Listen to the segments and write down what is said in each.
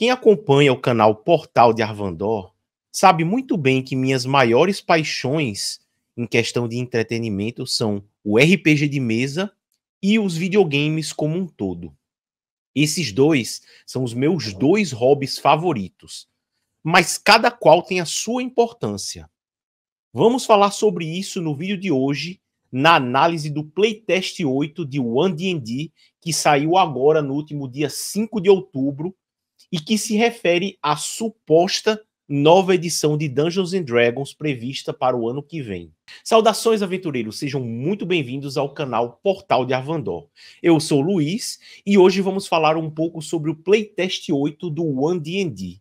Quem acompanha o canal Portal de Arvandor sabe muito bem que minhas maiores paixões em questão de entretenimento são o RPG de mesa e os videogames como um todo. Esses dois são os meus dois hobbies favoritos, mas cada qual tem a sua importância. Vamos falar sobre isso no vídeo de hoje, na análise do Playtest 8 de One D&D, que saiu agora no último dia 5 de outubro, e que se refere à suposta nova edição de Dungeons and Dragons prevista para o ano que vem. Saudações, aventureiros, sejam muito bem-vindos ao canal Portal de Arvandor. Eu sou o Luiz e hoje vamos falar um pouco sobre o Playtest 8 do One D&D.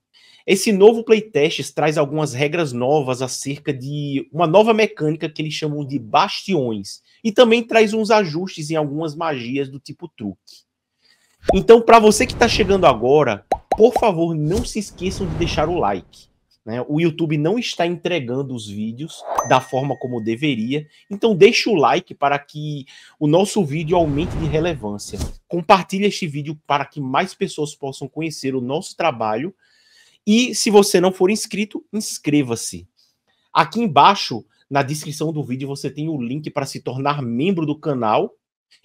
Esse novo playtest traz algumas regras novas acerca de uma nova mecânica que eles chamam de bastiões, e também traz uns ajustes em algumas magias do tipo truque. Então, para você que está chegando agora, por favor, não se esqueçam de deixar o like. Né? O YouTube não está entregando os vídeos da forma como deveria, então deixe o like para que o nosso vídeo aumente de relevância. Compartilhe este vídeo para que mais pessoas possam conhecer o nosso trabalho. E se você não for inscrito, inscreva-se. Aqui embaixo, na descrição do vídeo, você tem o link para se tornar membro do canal.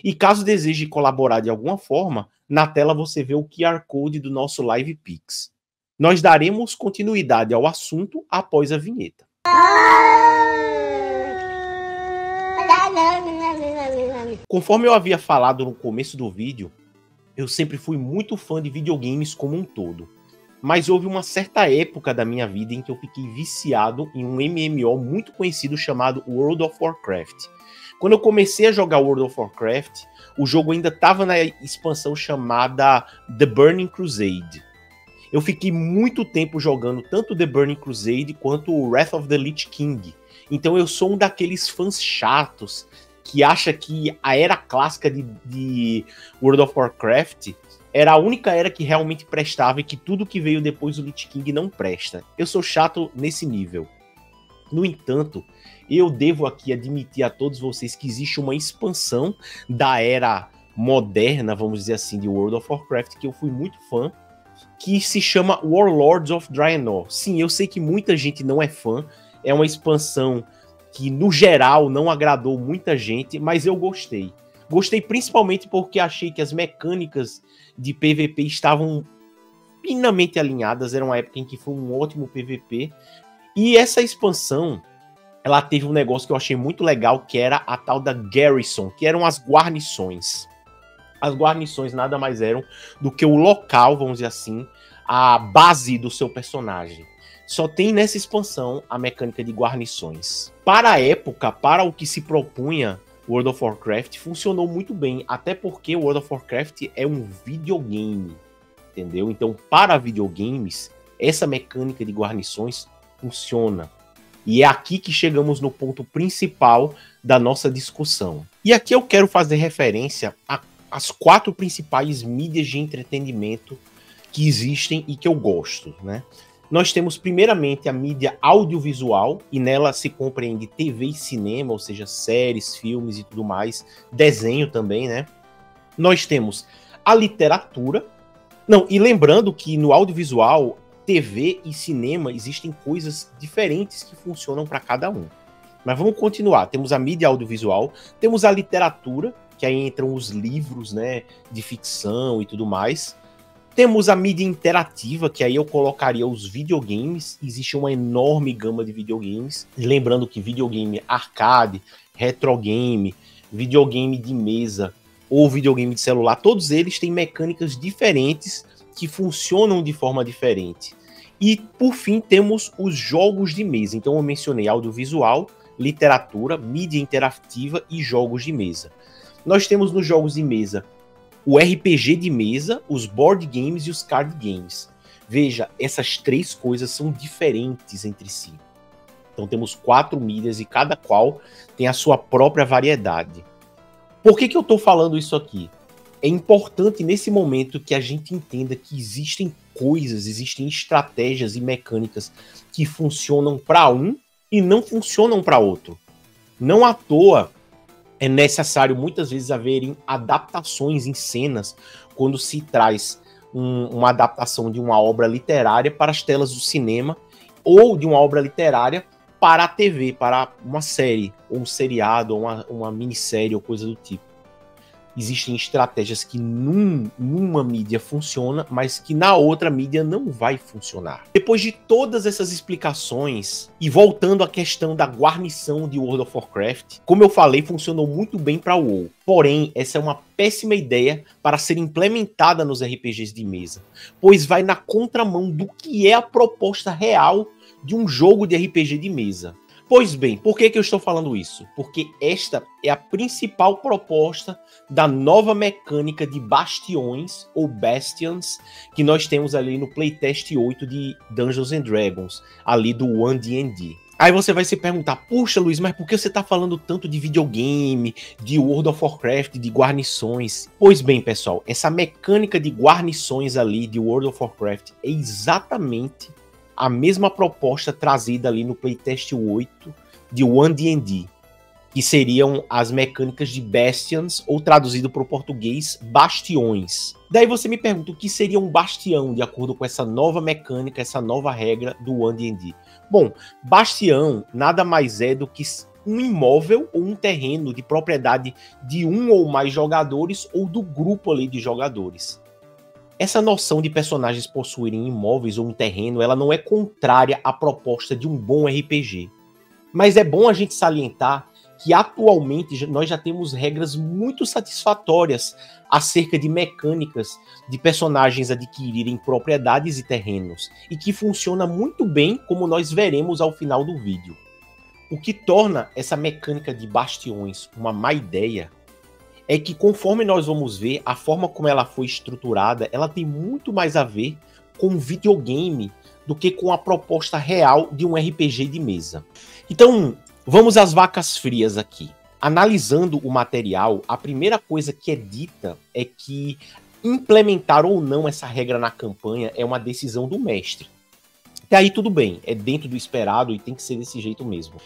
E caso deseje colaborar de alguma forma, na tela você vê o QR Code do nosso Live Pix. Nós daremos continuidade ao assunto após a vinheta. Conforme eu havia falado no começo do vídeo, eu sempre fui muito fã de videogames como um todo. Mas houve uma certa época da minha vida em que eu fiquei viciado em um MMO muito conhecido chamado World of Warcraft. Quando eu comecei a jogar World of Warcraft, o jogo ainda estava na expansão chamada The Burning Crusade. Eu fiquei muito tempo jogando tanto The Burning Crusade quanto o Wrath of the Lich King. Então eu sou um daqueles fãs chatos que acha que a era clássica de World of Warcraft era a única era que realmente prestava e que tudo que veio depois do Lich King não presta. Eu sou chato nesse nível. No entanto, eu devo aqui admitir a todos vocês que existe uma expansão da era moderna, vamos dizer assim, de World of Warcraft, que eu fui muito fã, que se chama Warlords of Draenor. Sim, eu sei que muita gente não é fã, é uma expansão que, no geral, não agradou muita gente, mas eu gostei. Gostei principalmente porque achei que as mecânicas de PVP estavam finamente alinhadas, era uma época em que foi um ótimo PVP, e essa expansão, ela teve um negócio que eu achei muito legal, que era a tal da Garrison, que eram as guarnições. As guarnições nada mais eram do que o local, vamos dizer assim, a base do seu personagem. Só tem nessa expansão a mecânica de guarnições. Para a época, para o que se propunha World of Warcraft, funcionou muito bem, até porque World of Warcraft é um videogame, entendeu? Então, para videogames, essa mecânica de guarnições funciona. E é aqui que chegamos no ponto principal da nossa discussão. E aqui eu quero fazer referência às 4 principais mídias de entretenimento que existem e que eu gosto, né? Nós temos primeiramente a mídia audiovisual, e nela se compreende TV e cinema, ou seja, séries, filmes e tudo mais, desenho também, né? Nós temos a literatura. Não, e lembrando que no audiovisual, TV e cinema existem coisas diferentes que funcionam para cada um. Mas vamos continuar. Temos a mídia audiovisual, temos a literatura, que aí entram os livros, né, de ficção e tudo mais. Temos a mídia interativa, que aí eu colocaria os videogames. Existe uma enorme gama de videogames. Lembrando que videogame arcade, retrogame, videogame de mesa ou videogame de celular, todos eles têm mecânicas diferentes que funcionam de forma diferente. E, por fim, temos os jogos de mesa. Então eu mencionei audiovisual, literatura, mídia interativa e jogos de mesa. Nós temos nos jogos de mesa o RPG de mesa, os board games e os card games. Veja, essas 3 coisas são diferentes entre si. Então temos 4 mídias e cada qual tem a sua própria variedade. Por que eu estou falando isso aqui? É importante nesse momento que a gente entenda que existem coisas, existem estratégias e mecânicas que funcionam para um e não funcionam para outro. Não à toa é necessário muitas vezes haverem adaptações em cenas quando se traz uma adaptação de uma obra literária para as telas do cinema ou de uma obra literária para a TV, para uma série, ou um seriado, ou uma minissérie, ou coisa do tipo. Existem estratégias que numa mídia funciona, mas que na outra mídia não vai funcionar. Depois de todas essas explicações, e voltando à questão da guarnição de World of Warcraft, como eu falei, funcionou muito bem para o WoW. Porém, essa é uma péssima ideia para ser implementada nos RPGs de mesa, pois vai na contramão do que é a proposta real de um jogo de RPG de mesa. Pois bem, por que eu estou falando isso? Porque esta é a principal proposta da nova mecânica de bastiões, ou bastions, que nós temos ali no playtest 8 de Dungeons and Dragons, ali do 1D&D. Aí você vai se perguntar, puxa Luiz, mas por que você está falando tanto de videogame, de World of Warcraft, de guarnições? Pois bem, pessoal, essa mecânica de guarnições ali de World of Warcraft é exatamente a mesma proposta trazida ali no playtest 8 de 1D&D, que seriam as mecânicas de Bastions, ou traduzido para o português, bastiões. Daí você me pergunta o que seria um bastião, de acordo com essa nova mecânica, essa nova regra do 1D&D. Bom, bastião nada mais é do que um imóvel ou um terreno de propriedade de um ou mais jogadores ou do grupo ali de jogadores. Essa noção de personagens possuírem imóveis ou um terreno, ela não é contrária à proposta de um bom RPG. Mas é bom a gente salientar que atualmente nós já temos regras muito satisfatórias acerca de mecânicas de personagens adquirirem propriedades e terrenos, e que funciona muito bem, como nós veremos ao final do vídeo. O que torna essa mecânica de bastiões uma má ideia é que, conforme nós vamos ver, a forma como ela foi estruturada, ela tem muito mais a ver com videogame do que com a proposta real de um RPG de mesa. Então, vamos às vacas frias aqui. Analisando o material, a primeira coisa que é dita é que implementar ou não essa regra na campanha é uma decisão do mestre. E aí tudo bem, é dentro do esperado e tem que ser desse jeito mesmo.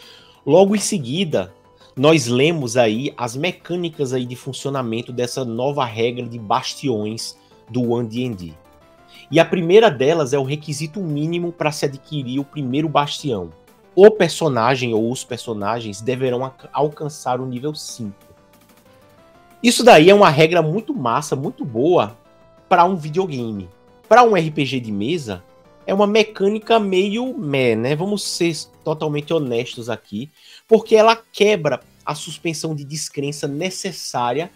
Logo em seguida, nós lemos aí as mecânicas aí de funcionamento dessa nova regra de bastiões do 1D&D. E a primeira delas é o requisito mínimo para se adquirir o primeiro bastião. O personagem ou os personagens deverão alcançar o nível 5. Isso daí é uma regra muito massa, muito boa para um videogame. Para um RPG de mesa, é uma mecânica meio meh, né? Vamos ser totalmente honestos aqui, porque ela quebra a suspensão de descrença necessária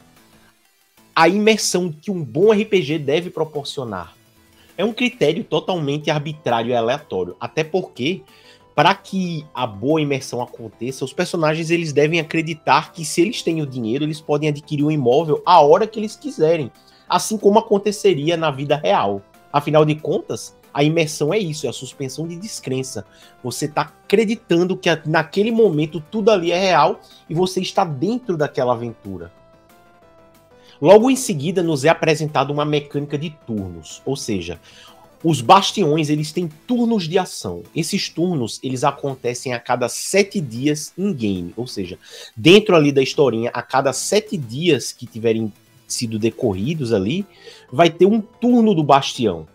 à imersão que um bom RPG deve proporcionar. É um critério totalmente arbitrário e aleatório, até porque, para que a boa imersão aconteça, os personagens eles devem acreditar que, se eles têm o dinheiro, eles podem adquirir um imóvel a hora que eles quiserem, assim como aconteceria na vida real. Afinal de contas, a imersão é isso, é a suspensão de descrença. Você está acreditando que naquele momento tudo ali é real e você está dentro daquela aventura. Logo em seguida nos é apresentada uma mecânica de turnos, ou seja, os bastiões eles têm turnos de ação. Esses turnos eles acontecem a cada 7 dias em game, ou seja, dentro ali da historinha, a cada 7 dias que tiverem sido decorridos ali, vai ter um turno do bastião.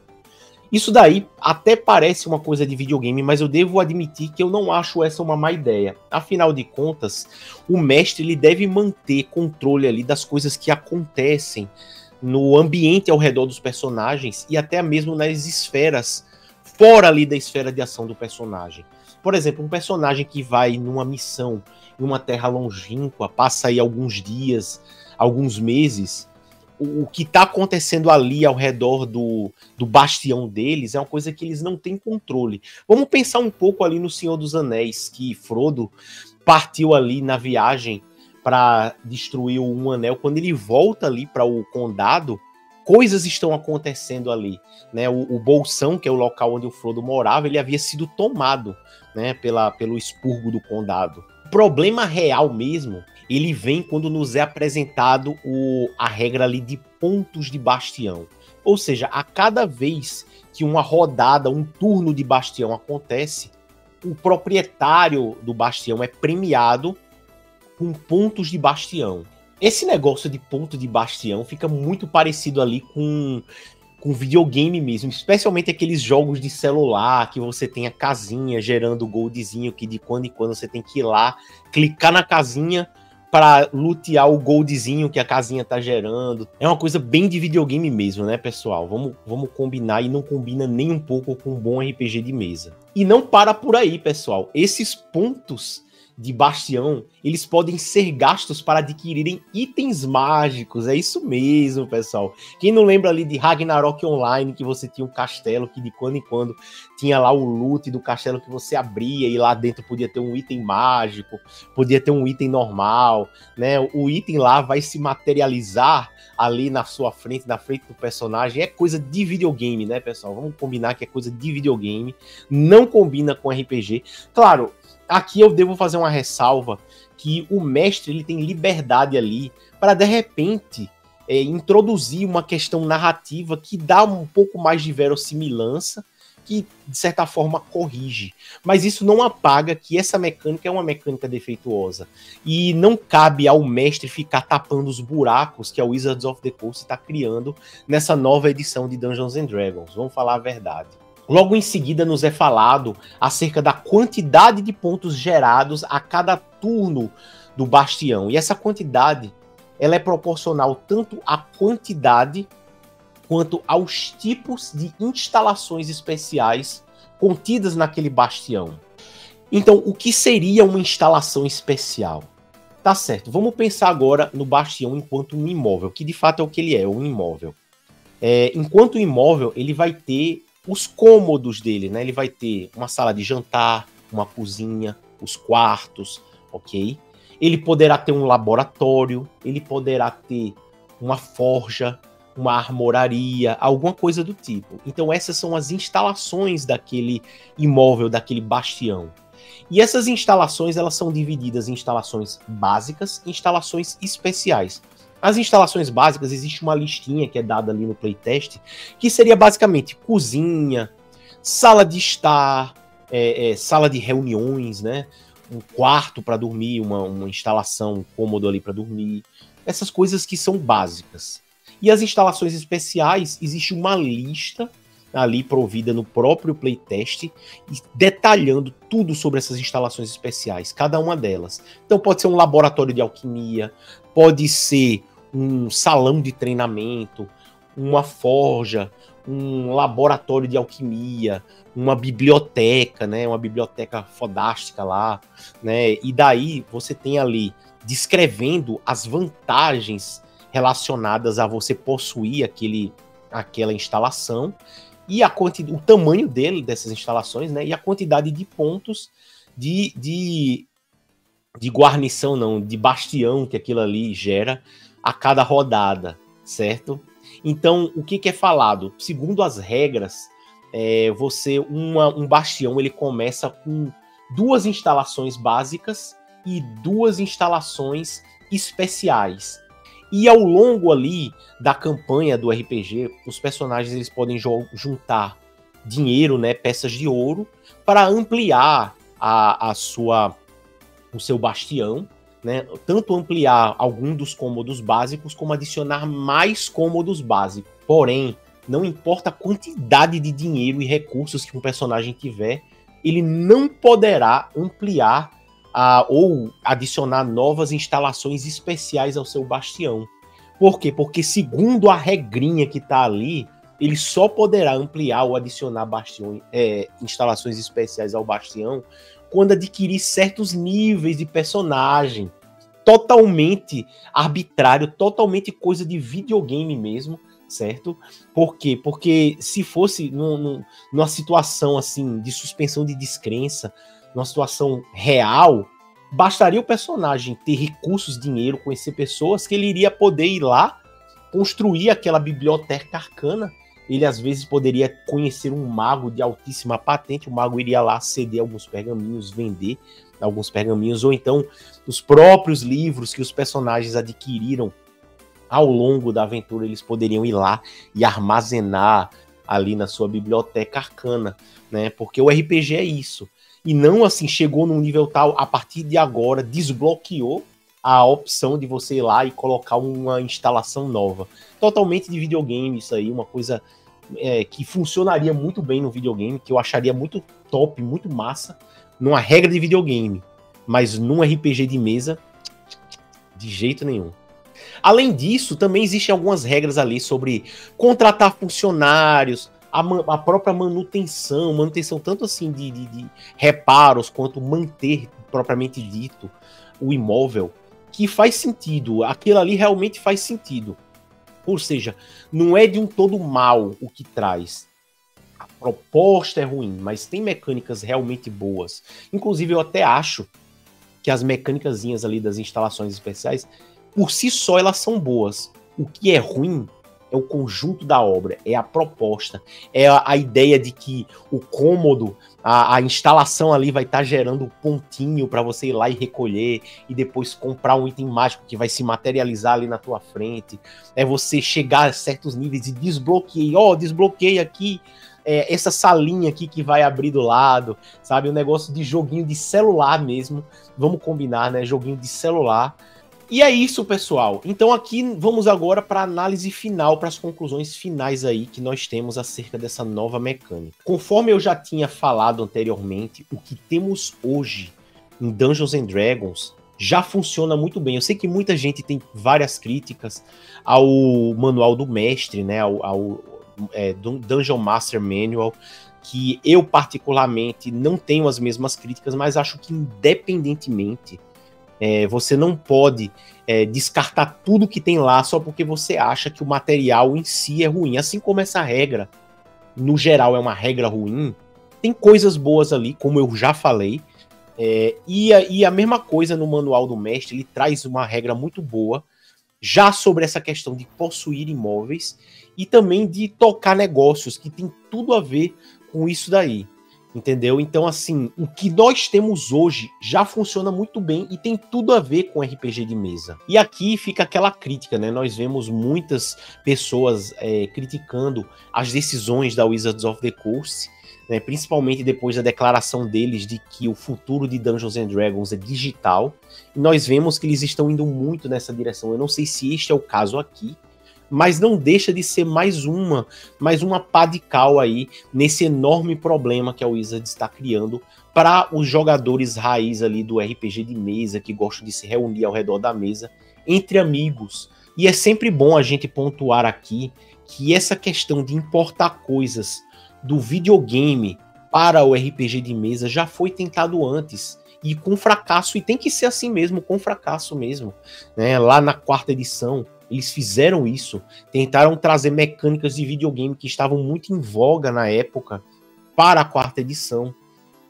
Isso daí até parece uma coisa de videogame, mas eu devo admitir que eu não acho essa uma má ideia. Afinal de contas, o mestre ele deve manter controle ali das coisas que acontecem no ambiente ao redor dos personagens e até mesmo nas esferas, fora ali da esfera de ação do personagem. Por exemplo, um personagem que vai numa missão em uma terra longínqua, passa aí alguns dias, alguns meses, o que está acontecendo ali ao redor do bastião deles é uma coisa que eles não têm controle. Vamos pensar um pouco ali no Senhor dos Anéis, que Frodo partiu ali na viagem para destruir o Anel. Quando ele volta ali para o condado, coisas estão acontecendo ali, né? O Bolsão, que é o local onde o Frodo morava, ele havia sido tomado, né, pelo expurgo do condado. O problema real mesmo, ele vem quando nos é apresentado a regra ali de pontos de bastião. Ou seja, a cada vez que uma rodada, um turno de bastião acontece, o proprietário do bastião é premiado com pontos de bastião. Esse negócio de ponto de bastião fica muito parecido ali com com videogame mesmo, especialmente aqueles jogos de celular que você tem a casinha gerando goldzinho, que de quando em quando você tem que ir lá, clicar na casinha para lutear o goldzinho que a casinha tá gerando. É uma coisa bem de videogame mesmo, né, pessoal? Vamos combinar, e não combina nem um pouco com um bom RPG de mesa. E não para por aí, pessoal. Esses pontos de Bastião, eles podem ser gastos para adquirirem itens mágicos. É isso mesmo, pessoal. Quem não lembra ali de Ragnarok Online, que você tinha um castelo que de quando em quando tinha lá o loot do castelo que você abria e lá dentro podia ter um item mágico, podia ter um item normal, né? O item lá vai se materializar ali na sua frente, na frente do personagem. É coisa de videogame, né, pessoal? Vamos combinar que é coisa de videogame. Não combina com RPG. Claro, aqui eu devo fazer uma ressalva que o mestre ele tem liberdade ali para, de repente, introduzir uma questão narrativa que dá um pouco mais de verossimilhança, que, de certa forma, corrige. Mas isso não apaga que essa mecânica é uma mecânica defeituosa. E não cabe ao mestre ficar tapando os buracos que a Wizards of the Coast está criando nessa nova edição de Dungeons and Dragons. Vamos falar a verdade. Logo em seguida nos é falado acerca da quantidade de pontos gerados a cada turno do Bastião. E essa quantidade ela é proporcional tanto à quantidade quanto aos tipos de instalações especiais contidas naquele Bastião. Então, o que seria uma instalação especial? Tá certo, vamos pensar agora no Bastião enquanto um imóvel, que de fato é o que ele é, um imóvel. Enquanto imóvel, ele vai ter os cômodos dele, né? Ele vai ter uma sala de jantar, uma cozinha, os quartos, ok? Ele poderá ter um laboratório, ele poderá ter uma forja, uma armoraria, alguma coisa do tipo. Então essas são as instalações daquele imóvel, daquele bastião. E essas instalações, elas são divididas em instalações básicas e instalações especiais. As instalações básicas, existe uma listinha que é dada ali no playtest, que seria basicamente cozinha, sala de estar, sala de reuniões, né? Um quarto para dormir, uma instalação, um cômodo ali para dormir. Essas coisas que são básicas. E as instalações especiais, existe uma lista ali provida no próprio playtest, detalhando tudo sobre essas instalações especiais, cada uma delas. Então pode ser um laboratório de alquimia, pode ser um salão de treinamento, uma forja, um laboratório de alquimia, uma biblioteca, né, uma biblioteca fodástica lá, né, e daí você tem ali descrevendo as vantagens relacionadas a você possuir aquela instalação e o tamanho dessas instalações, né, e a quantidade de pontos de guarnição, não, de bastião que aquilo ali gera a cada rodada, certo? Então, o que é falado? Segundo as regras, um bastião ele começa com 2 instalações básicas e 2 instalações especiais. E ao longo ali da campanha do RPG, os personagens eles podem juntar dinheiro, né, peças de ouro, para ampliar o seu bastião, né, tanto ampliar algum dos cômodos básicos, como adicionar mais cômodos básicos. Porém, não importa a quantidade de dinheiro e recursos que um personagem tiver, ele não poderá ampliar ou adicionar novas instalações especiais ao seu bastião. Por quê? Porque segundo a regrinha que está ali, ele só poderá ampliar ou adicionar instalações especiais ao bastião quando adquirir certos níveis de personagem. Totalmente arbitrário, totalmente coisa de videogame mesmo, certo? Por quê? Porque se fosse numa situação assim de suspensão de descrença, numa situação real, bastaria o personagem ter recursos, dinheiro, conhecer pessoas, que ele iria poder ir lá, construir aquela biblioteca arcana. Ele às vezes poderia conhecer um mago de altíssima patente, o mago iria lá ceder alguns pergaminhos, vender alguns pergaminhos, ou então os próprios livros que os personagens adquiriram ao longo da aventura, eles poderiam ir lá e armazenar ali na sua biblioteca arcana, né? Porque o RPG é isso. E não assim, chegou num nível tal, a partir de agora desbloqueou a opção de você ir lá e colocar uma instalação nova. Totalmente de videogame isso aí, uma coisa que funcionaria muito bem no videogame, que eu acharia muito top, muito massa, numa regra de videogame, mas num RPG de mesa, de jeito nenhum. Além disso, também existem algumas regras ali sobre contratar funcionários, a própria manutenção tanto assim de reparos, quanto manter, propriamente dito, o imóvel, que faz sentido. Aquilo ali realmente faz sentido. Ou seja, não é de um todo mal o que traz. A proposta é ruim, mas tem mecânicas realmente boas. Inclusive, eu até acho que as mecânicazinhas ali das instalações especiais, por si só, elas são boas. O que é ruim é o conjunto da obra, é a proposta, é a ideia de que o cômodo, a instalação ali vai estar gerando um pontinho para você ir lá e recolher e depois comprar um item mágico que vai se materializar ali na tua frente. É você chegar a certos níveis e desbloqueei aqui essa salinha aqui que vai abrir do lado, sabe? Um negócio de joguinho de celular mesmo, vamos combinar, né? Joguinho de celular. E é isso, pessoal. Então aqui vamos agora para a análise final, para as conclusões finais aí que nós temos acerca dessa nova mecânica. Conforme eu já tinha falado anteriormente, o que temos hoje em Dungeons and Dragons já funciona muito bem. Eu sei que muita gente tem várias críticas ao manual do mestre, né, ao Dungeon Master Manual, que eu particularmente não tenho as mesmas críticas, mas acho que independentemente você não pode descartar tudo que tem lá só porque você acha que o material em si é ruim. Assim como essa regra, no geral, é uma regra ruim, tem coisas boas ali, como eu já falei, e a mesma coisa no manual do mestre, ele traz uma regra muito boa, já sobre essa questão de possuir imóveis e também de tocar negócios, que tem tudo a ver com isso daí. Entendeu? Então, assim, o que nós temos hoje já funciona muito bem e tem tudo a ver com RPG de mesa. E aqui fica aquela crítica, né? Nós vemos muitas pessoas criticando as decisões da Wizards of the Coast, né? Principalmente depois da declaração deles de que o futuro de Dungeons and Dragons é digital. E nós vemos que eles estão indo muito nessa direção. Eu não sei se este é o caso aqui, mas não deixa de ser mais uma pá de cal aí nesse enorme problema que a Wizards está criando para os jogadores raiz ali do RPG de mesa, que gostam de se reunir ao redor da mesa, entre amigos. E é sempre bom a gente pontuar aqui que essa questão de importar coisas do videogame para o RPG de mesa já foi tentado antes, e com fracasso, e tem que ser assim mesmo, com fracasso mesmo, né? Lá na 4ª edição, eles fizeram isso, tentaram trazer mecânicas de videogame que estavam muito em voga na época para a 4ª edição.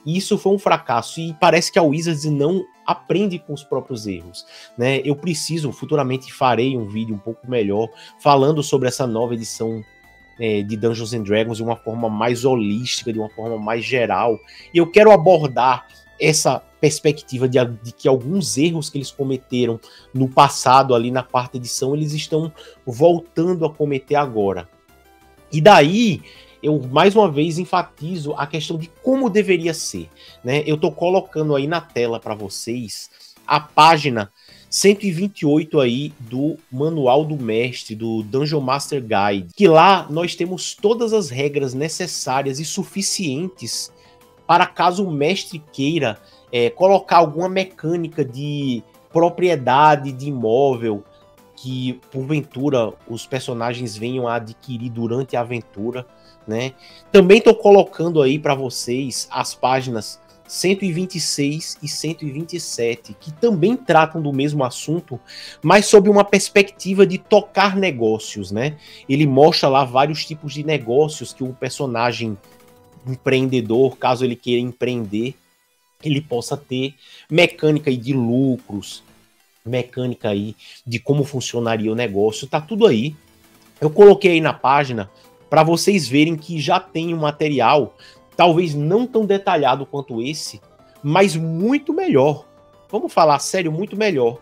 E isso foi um fracasso, e parece que a Wizards não aprende com os próprios erros, né? Eu futuramente farei um vídeo um pouco melhor falando sobre essa nova edição de Dungeons and Dragons de uma forma mais holística, de uma forma mais geral. E eu quero abordar essa perspectiva de que alguns erros que eles cometeram no passado, ali na 4ª edição, eles estão voltando a cometer agora. E daí, eu mais uma vez enfatizo a questão de como deveria ser, né? Eu tô colocando aí na tela para vocês a página 128 aí do Manual do Mestre, do Dungeon Master Guide, que lá nós temos todas as regras necessárias e suficientes para caso o mestre queira colocar alguma mecânica de propriedade de imóvel que, porventura, os personagens venham a adquirir durante a aventura, né? Também estou colocando aí para vocês as páginas 126 e 127, que também tratam do mesmo assunto, mas sob uma perspectiva de tocar negócios, né? Ele mostra lá vários tipos de negócios que o personagem empreendedor, caso ele queira empreender, ele possa ter, mecânica aí de lucros, mecânica aí de como funcionaria o negócio, tá tudo aí. Eu coloquei aí na página para vocês verem que já tem um material, talvez não tão detalhado quanto esse, mas muito melhor. Vamos falar sério, muito melhor.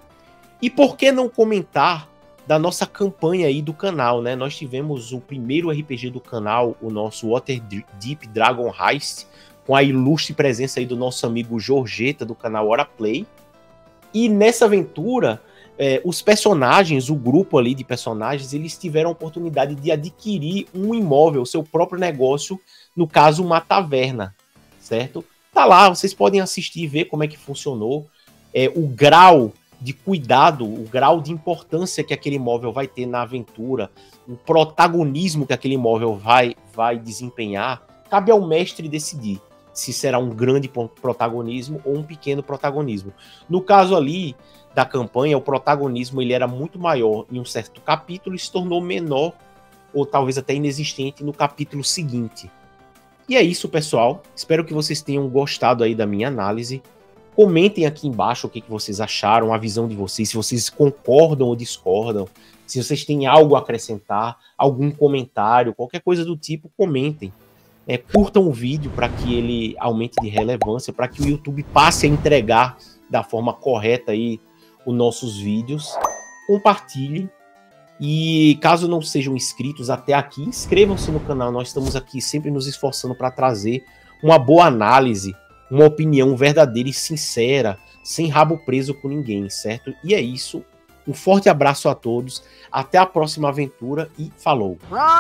E por que não comentar da nossa campanha aí do canal, né? Nós tivemos o primeiro RPG do canal, o nosso Waterdeep Dragon Heist, com a ilustre presença aí do nosso amigo Jorgeta, do canal Hora Play. E nessa aventura, os personagens, o grupo ali de personagens, eles tiveram a oportunidade de adquirir um imóvel, o seu próprio negócio, no caso, uma taverna, certo? Tá lá, vocês podem assistir e ver como é que funcionou, o grau de cuidado, o grau de importância que aquele imóvel vai ter na aventura, o protagonismo que aquele imóvel vai desempenhar, cabe ao mestre decidir se será um grande protagonismo ou um pequeno protagonismo. No caso ali da campanha, o protagonismo ele era muito maior em um certo capítulo e se tornou menor, ou talvez até inexistente, no capítulo seguinte. E é isso, pessoal. Espero que vocês tenham gostado aí da minha análise. Comentem aqui embaixo o que vocês acharam, a visão de vocês, se vocês concordam ou discordam, se vocês têm algo a acrescentar, algum comentário, qualquer coisa do tipo, comentem. Curtam o vídeo para que ele aumente de relevância, para que o YouTube passe a entregar da forma correta aí os nossos vídeos. Compartilhem. E caso não sejam inscritos até aqui, inscrevam-se no canal. Nós estamos aqui sempre nos esforçando para trazer uma boa análise, uma opinião verdadeira e sincera, sem rabo preso com ninguém, certo? E é isso. Um forte abraço a todos. Até a próxima aventura e falou!